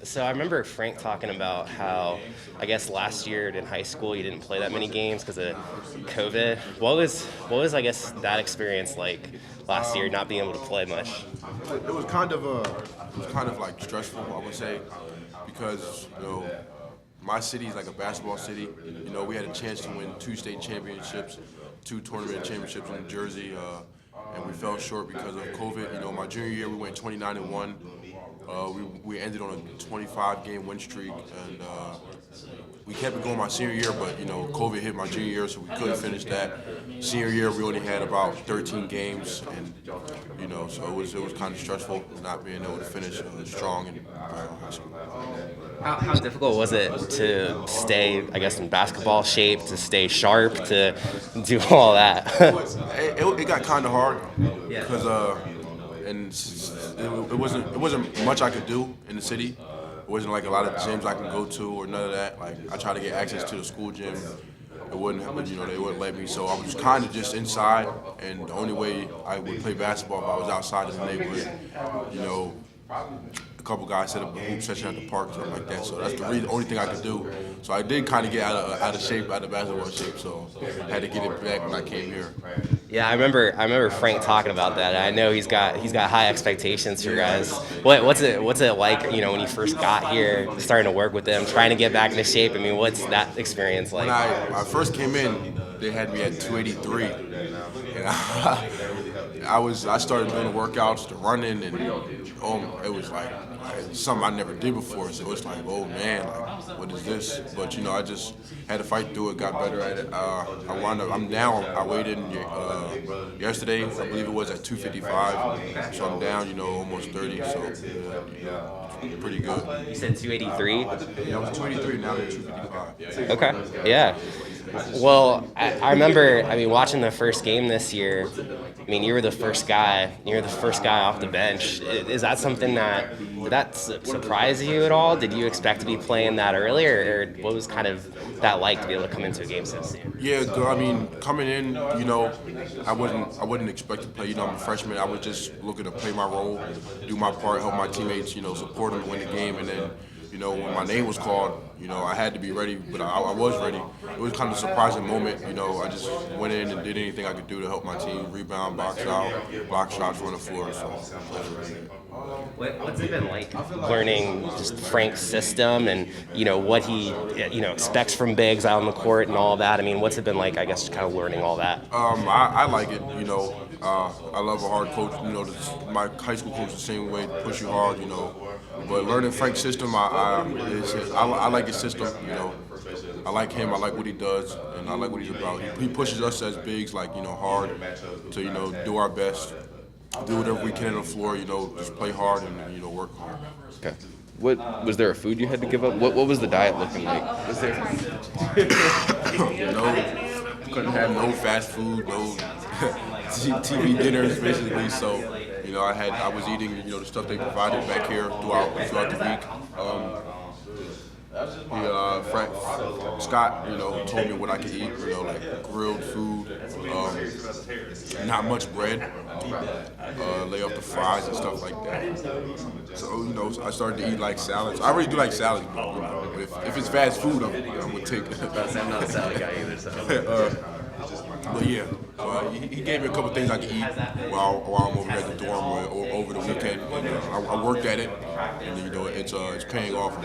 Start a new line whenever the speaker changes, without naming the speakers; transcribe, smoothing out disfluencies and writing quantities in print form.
So I remember Frank talking about how I guess last year in high school you didn't play that many games because of COVID. What was I guess that experience like last year not being able to play much?
It was kind of like stressful, I would say, because my city is like a basketball city. We had a chance to win two state championships, two tournament championships in New Jersey, and we fell short because of COVID. My junior year we went 29-1. We ended on a 25-game win streak, and we kept it going my senior year, but COVID hit my junior year, so we couldn't finish that. Senior year, we only had about 13 games, and so it was kind of stressful not being able to finish strong in high school.
How difficult was it to stay, I guess, in basketball shape, to stay sharp, to do all that?
It got kind of hard
Yeah.
because and it wasn't much I could do in the city. It wasn't like a lot of gyms I can go to or none of that. Like I tried to get access to the school gym. It wouldn't, they wouldn't let me. So I was kind of just inside, and the only way I would play basketball if I was outside of the neighborhood. A couple guys set up a hoop session at the park, something like that. So that's the only thing I could do. So I did kind of get out of shape, out of basketball shape. So I had to get it back when I came here.
Yeah, I remember Frank talking about that. I know he's got high expectations for you guys. What's it like, when you first got here, starting to work with them, trying to get back into shape? I mean, what's that experience like?
When I first came in, they had me at 283, and I started doing the workouts, the running, and it was like something I never did before. So it's like, oh man, like what is this? But I just had to fight through it, got better at it. I weighed in yesterday, I believe it was at 255, so I'm down, almost 30. So pretty good.
You said 283?
Yeah, I was 283, now they're 255.
Okay, yeah. Well, I remember, watching the first game this year. You were the first guy. You were the first guy off the bench. Is that something did that surprise you at all? Did you expect to be playing that early, or what was kind of that like to be able to come into a game so soon?
Yeah, coming in, I wouldn't expect to play. I'm a freshman. I was just looking to play my role, do my part, help my teammates, support them, win the game, and then. When my name was called, I had to be ready, but I was ready. It was kind of a surprising moment. I just went in and did anything I could do to help my team, rebound, box out, block shots, run the floor. So
What's it been like learning just Frank's system and what he expects from bigs out on the court and all that? What's it been like? I guess kind of learning all that.
I like it. I love a hard coach. My high school coach the same way, push you hard. But learning Frank's system, I like his system. I like him. I like what he does, and I like what he's about. He pushes us as bigs, hard to do our best, do whatever we can on the floor. Just play hard and work hard.
Okay. What was there a food you had to give up? What was the diet looking like? Was there?
Couldn't have no fast food, no TV dinners, basically. So. I was eating, the stuff they provided back here throughout the week. Frank Scott, told me what I could eat, like grilled food, not much bread, lay off the fries and stuff like that. So, I started to eat like salads. I already do like salads, but if it's fast food, I'm gonna take it.
I'm not a salad guy either, so.
But yeah, he gave me a couple things I could eat while I'm over at the dorm or over the weekend. And, I worked at it, and it's paying off.